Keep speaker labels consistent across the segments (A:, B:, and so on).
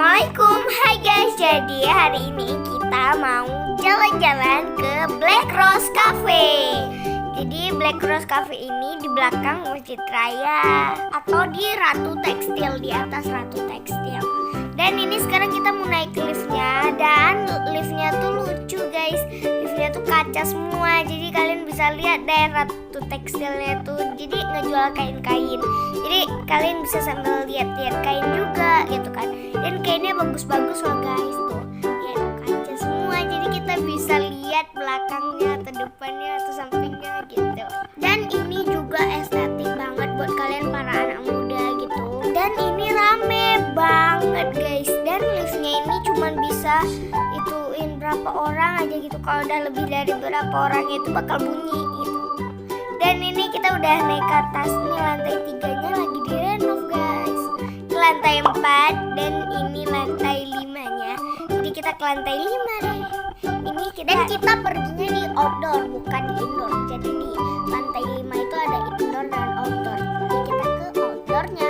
A: Assalamualaikum, hai guys. Jadi hari ini kita mau jalan-jalan ke Black Rose Cafe. Jadi Black Rose Cafe ini di belakang Masjid Raya atau di Ratu Tekstil, di atas Ratu Tekstil. Dan ini sekarang kita mau naik liftnya, dan liftnya tuh lucu guys. Liftnya tuh kaca semua, jadi kalian bisa lihat deh Ratu Tekstilnya tuh. Jadi ngejual kain-kain. Jadi kalian bisa sambil lihat-lihat kain juga gitu kan. Dan kainnya bagus-bagus loh guys tuh. Ya kaca semua, jadi kita bisa lihat belakangnya atau depannya atau sampingnya gitu. Dan ini juga estetik banget buat kalian para anak muda gitu. Dan ini rame banget guys. Dan liftnya ini cuma bisa ituin berapa orang aja gitu. Kalau udah lebih dari berapa orang itu bakal bunyi gitu. Dan ini kita udah naik ke atas nih, lantai 3-nya lagi direnov guys. Ini lantai 4 dan ini lantai 5-nya. Jadi kita ke lantai 5 deh. Ini kita perginya di outdoor bukan di indoor. Jadi di lantai 5 itu ada indoor dan outdoor. Jadi kita ke outdoornya.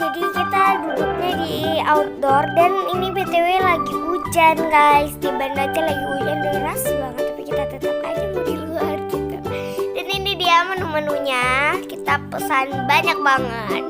A: Jadi kita duduknya di outdoor, dan ini BTW lagi hujan guys. Di Banda Aceh lagi hujan deras banget, tapi kita tetap aja mau di luar gitu. Dan ini dia menu-menunya, kita pesan banyak banget.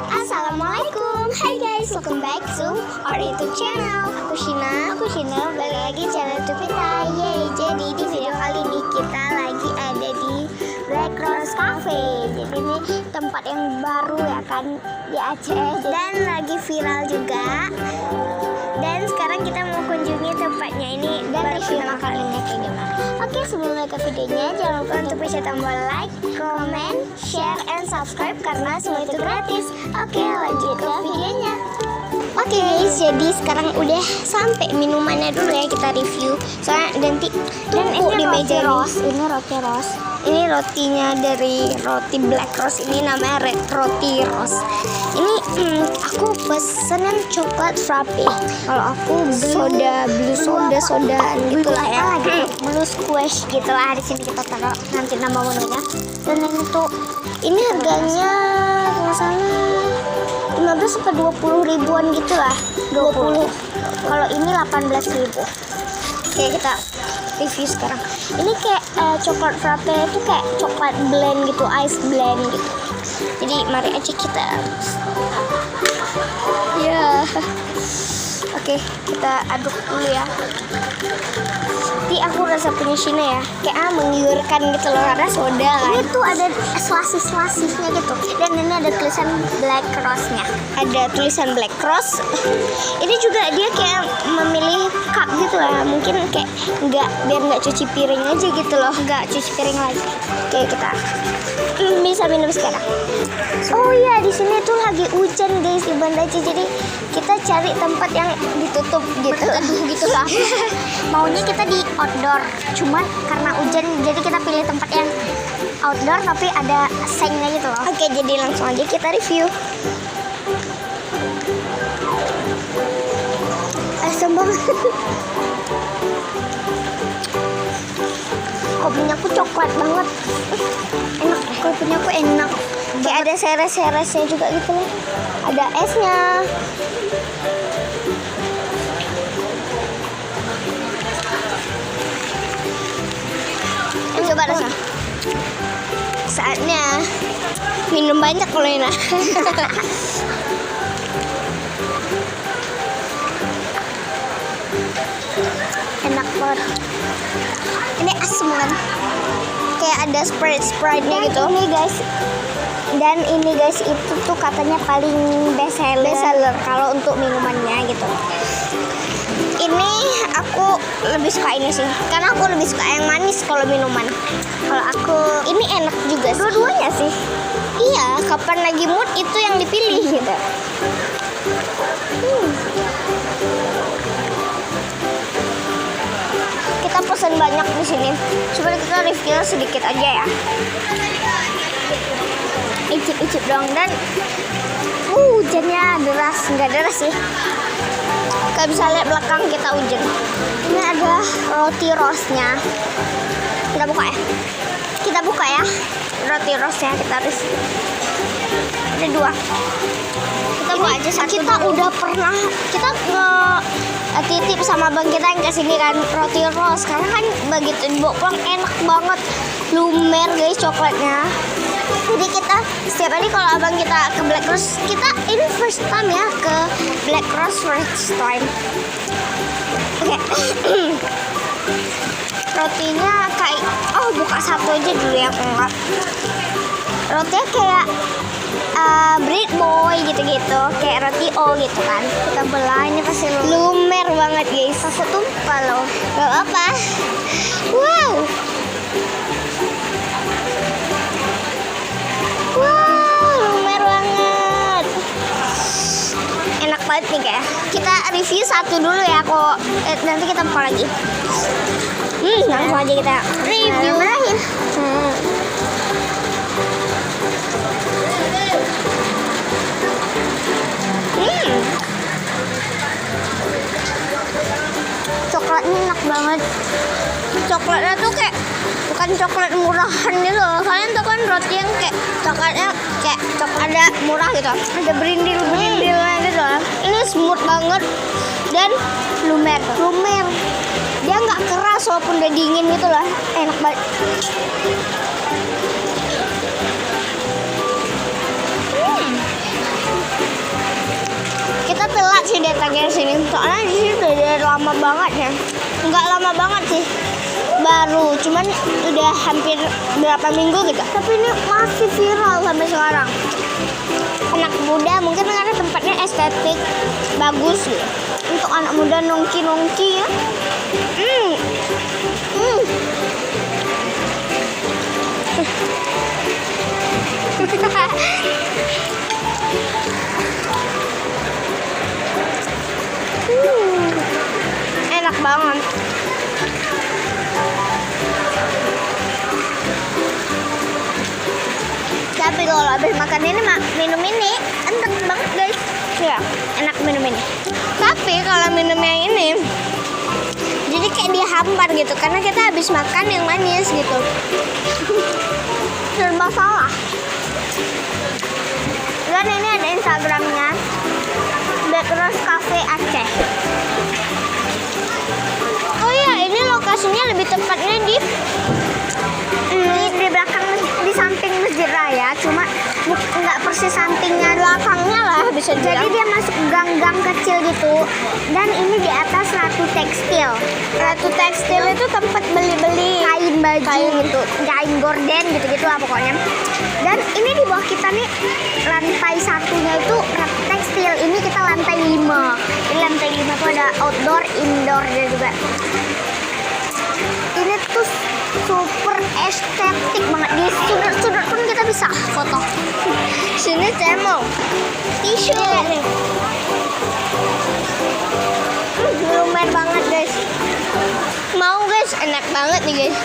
A: Assalamualaikum, hai guys, welcome back to our YouTube channel. Aku Shina, balik lagi channel YouTube kita. Yeay, jadi di video kali ini kita lagi ada di Black Rose Cafe. Jadi ini tempat yang baru ya kan di Aceh, dan lagi viral juga. Dan sekarang kita mau kunjungi tempatnya ini dan review makanannya kayak gimana. Oke, sebelum mulai ke videonya, jangan lupa untuk pencet tombol like, comment, share, and subscribe karena semua itu gratis. Oke, lanjut ke videonya. Oke guys, jadi sekarang udah sampai minumannya dulu ya kita review. Soalnya nanti tumpuk di meja ini roti rose. Ini rotinya dari roti Black Rose, ini namanya Red Roti Rose. Ini aku pesen yang coklat frappe. Kalau aku blue soda gitulah ya. Blue squash gitulah, di sini kita taruh nanti nama menunya. Dan ini tuh ini harganya nggak salah 15 sampai 20 ribuan gitu lah. 20. Kalau ini 18.000. Oke, kita review sekarang. Ini kayak coklat frappe itu kayak coklat blend gitu, ice blend gitu. Jadi mari aja kita. Ya. Oke, kita aduk dulu ya. Nanti aku rasa punya Shina ya, kayak menggiurkan gitu loh, karena soda kan. Ini tuh ada selasih-selasihnya gitu. Dan ini ada tulisan Black Rose-nya. Ada tulisan Black Rose. Ini juga dia kayak memilih cup gitu lah. Mungkin kayak biar nggak cuci piring aja gitu loh, nggak cuci piring lagi. Oke, kita bisa minum sekarang. Oh iya, di sini tuh lagi hujan guys di Banda Aceh. Jadi kita cari tempat yang ditutup gitu. Gitu lah. Maunya kita di outdoor, cuman karena hujan jadi kita pilih tempat yang outdoor tapi ada sengnya gitu loh. Oke, jadi langsung aja kita review. Asam banget. Kopinya aku coklat banget. Enak, kopinya aku enak. Kayak ada seres-seresnya juga gitu loh. Ada esnya. Coba rasa. Saatnya minum banyak loh Lena. Enak banget. Ini asam kan? Kayak ada Sprite-nya gitu. Ini guys, Dan ini guys, itu tuh katanya paling best seller kalau untuk minumannya gitu. Ini aku lebih suka ini sih, karena aku lebih suka yang manis kalau minuman. Kalau aku ini enak juga sih. Dua-duanya sih. Iya, kapan lagi mood itu yang dipilih gitu. Kita pesan banyak di sini. Coba kita review sedikit aja ya. Icip-icip dong. Dan hujannya deras, nggak deras sih. Kalian bisa lihat belakang kita hujan. Ini ada roti rosnya. Kita buka ya. Roti rosnya kita harus. Ada 2. Kita buka aja satu. Kita dulu. Udah pernah kita titip sama bang kita yang kesini kan roti ros. Karena kan begitu dibawa pulang enak banget, lumer guys coklatnya. Jadi kita setiap hari kalau abang kita ke Black Rose, kita ini first time ya ke Black Rose first time. Oke. Rotinya kayak buka satu aja dulu ya enggak. Rotinya kayak bread boy gitu-gitu, kayak roti O gitu kan. Kita belah, ini pasti lumer banget guys. Pasti tumpah loh. Gak apa-apa. Wow, lumer banget. Enak banget nih kayak. Kita review satu dulu ya kok. Nanti kita buka lagi. Langsung aja kita review. Coklatnya enak banget. Coklatnya tuh kayak bukan coklat murahan gitu loh. Kalian tuh kan roti yang kayak coklatnya kayak ada murah gitu, ada berindil-berindilnya gitu loh. Ini smooth banget dan lumer. Dia nggak keras walaupun udah dingin gitu loh. Enak banget. Kita telat sih datangnya sini, soalnya di sini udah lama banget ya. Nggak lama banget sih, baru cuman udah hampir berapa minggu gitu. Tapi ini masih viral sampai sekarang. Anak muda mungkin karena tempatnya estetik, bagus gitu. Untuk anak muda nongki ya. Enak banget. Tapi kalau habis makan ini minum ini enak banget guys. Ya, enak minum ini. Tapi kalau minum yang ini jadi kayak dihambar gitu karena kita habis makan yang manis gitu. Serba salah. Dan ini ada Instagramnya, Black Rose Cafe Aceh. Oh iya, ini lokasinya lebih tepatnya di belakang, di samping Masjid Raya, cuma nggak persis sampingnya, belakangnya lah bisa dibilang. Jadi dia masuk gang-gang kecil gitu. Dan ini di atas Ratu Tekstil. Ratu Tekstil itu tempat beli-beli kain baju gitu, kain gorden gitu-gitu lah pokoknya. Dan ini di bawah kita nih lantai satunya itu Ratu Tekstil. Ini kita lantai 5. Di lantai 5 tuh ada outdoor, indoor juga. Ini tuh super estetik banget. Di sudut-sudut pun kita bisa foto. Sini saya mau tisu nih. Lumer banget guys. Mau guys, enak banget nih guys.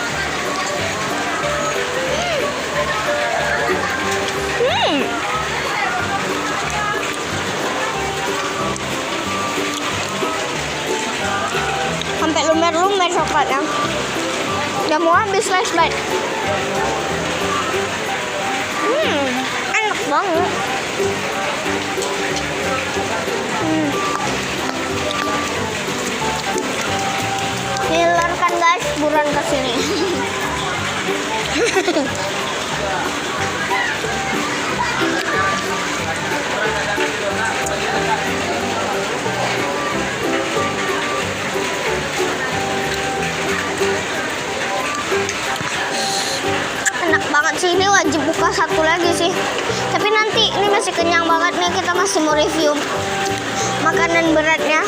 A: Sampai lumer-lumer coklatnya. Udah mau habis last bite. Enak banget. Ngiler kan guys, buruan kesini. Enak banget sih, ini wajib buka satu lagi sih. Tapi nanti ini masih kenyang banget nih, kita masih mau review makanan beratnya.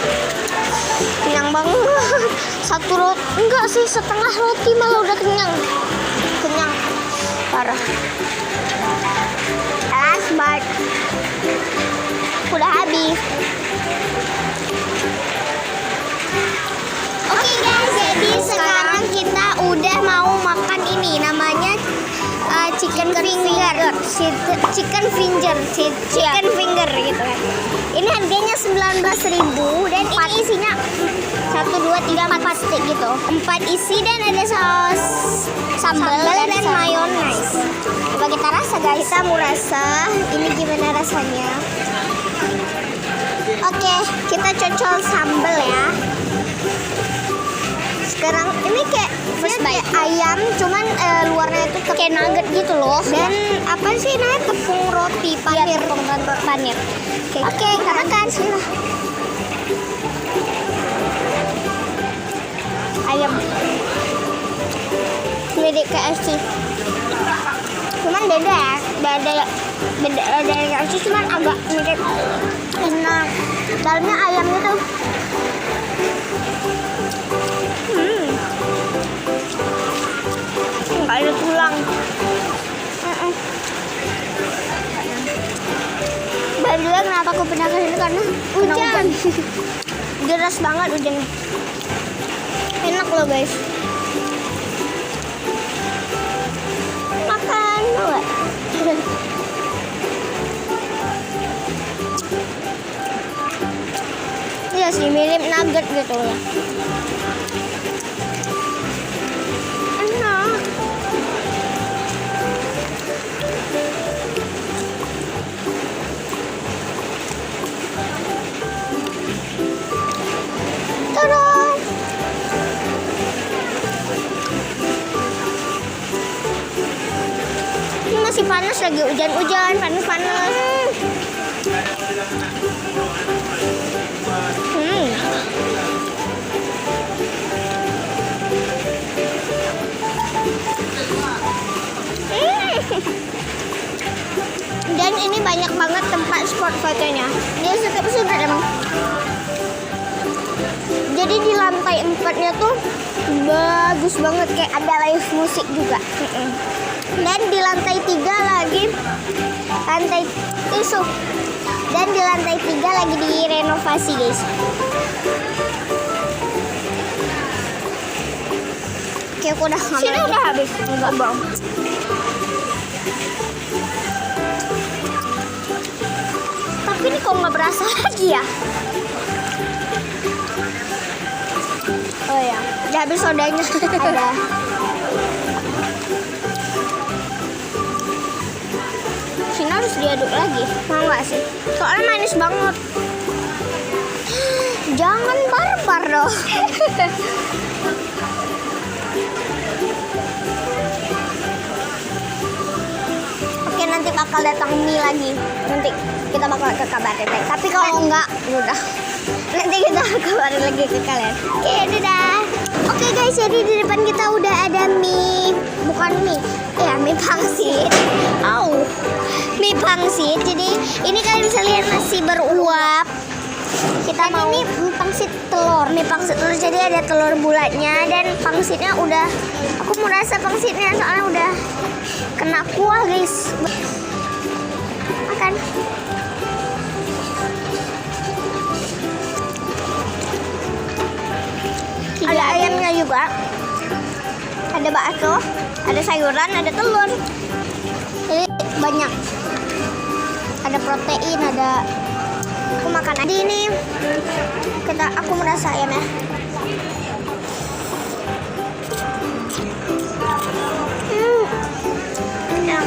A: Kenyang banget. Satu roti, enggak sih, setengah roti malah udah kenyang. Kenyang parah. Last bite. Udah habis. Oke guys, jadi sekarang kita udah mau makan ini, namanya chicken finger, chicken finger gitu kan. Ini harganya 19.000 dan ini isinya 1, 2, 3, 4 stick gitu. 4 isi dan ada saus sambal dan mayonnaise. Coba kita rasa guys. Kita mau rasa ini gimana rasanya. Oke, kita cocol sambal ya. Sekarang ini kayak ayam, cuman luarnya itu kayak nugget gitu loh. Dan apa sih namanya, tepung roti panir. Panir. Oke, kita makan sih. Ayam. Mirip KFC. Cuman beda ya. Beda dari KFC, cuman agak mirip. Enak. Dalamnya ayamnya tuh. Nggak ada tulang. Baru juga kenapa aku pindah ke sini karena hujan. Deras banget hujannya. Enak loh guys. Makan loh. Iya sih, mirip nugget gitu ya. Masih panas lagi, hujan-hujan, panas-panas. Dan ini banyak banget tempat spot fotonya. Dia sudah emang. Jadi di lantai 4-nya tuh bagus banget, kayak ada live musik juga. Dan di lantai 3 lagi Dan di lantai 3 lagi direnovasi guys. Oke, aku udah habis. Sini udah habis. Enggak bang. Tapi ini kok nggak berasa lagi ya? Oh ya, udah habis sodanya. Ada. Sini harus diaduk lagi. Mau nggak sih? Soalnya manis banget. Jangan barbar dong. Oke, nanti bakal datang mie lagi. Nanti kita bakal ke kabarin. Tapi kalau enggak, udah. Nanti kita kabarin lagi ke kalian. Oke, dadah. Oke guys, jadi di depan kita udah ada mie. Bukan mie. Mie pangsit. Mie pangsit. Jadi ini kalian bisa lihat masih beruap. Kita mau ini pangsit telur. Mie pangsit telur. Jadi ada telur bulatnya dan pangsitnya udah. Aku mau rasa pangsitnya soalnya udah kena kuah guys. Makan. Ada ayamnya juga. Ada bakso, ada sayuran, ada telur. Jadi banyak. Ada protein, ada. Aku makan aja ini. Aku merasa ayam ya. Enak.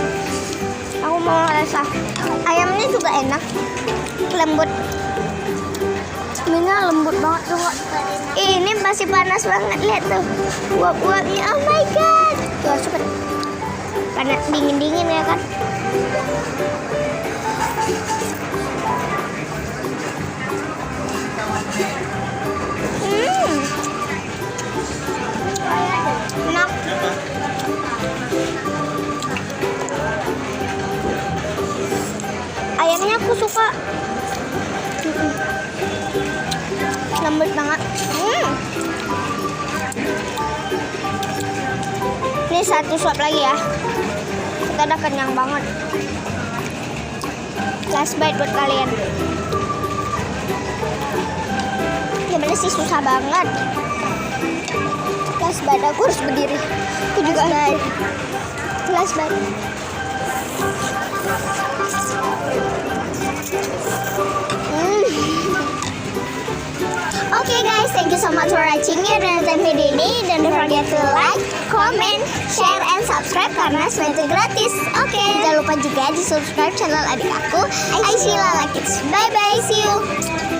A: Aku mau rasa. Ayamnya juga enak, lembut. Minyak lembut banget tuh. Ini masih panas banget, lihat tuh. Uap-uapnya, oh my god. Tuh cepet. Panas dingin-dingin ya kan. Enak. Lembut banget. Ini satu suap lagi ya. Kita udah kenyang banget. Last bite buat kalian. Gimana sih, susah banget. Last bite, aku harus berdiri. Aku juga harus. Last bite. Okay guys, thank you so much for watching ya. Dan nonton video ini. Dan don't forget to like, comment, share, and subscribe karena semua itu gratis. Oke, jangan lupa juga di subscribe channel adik aku, Aisila Kids. Bye bye, see you.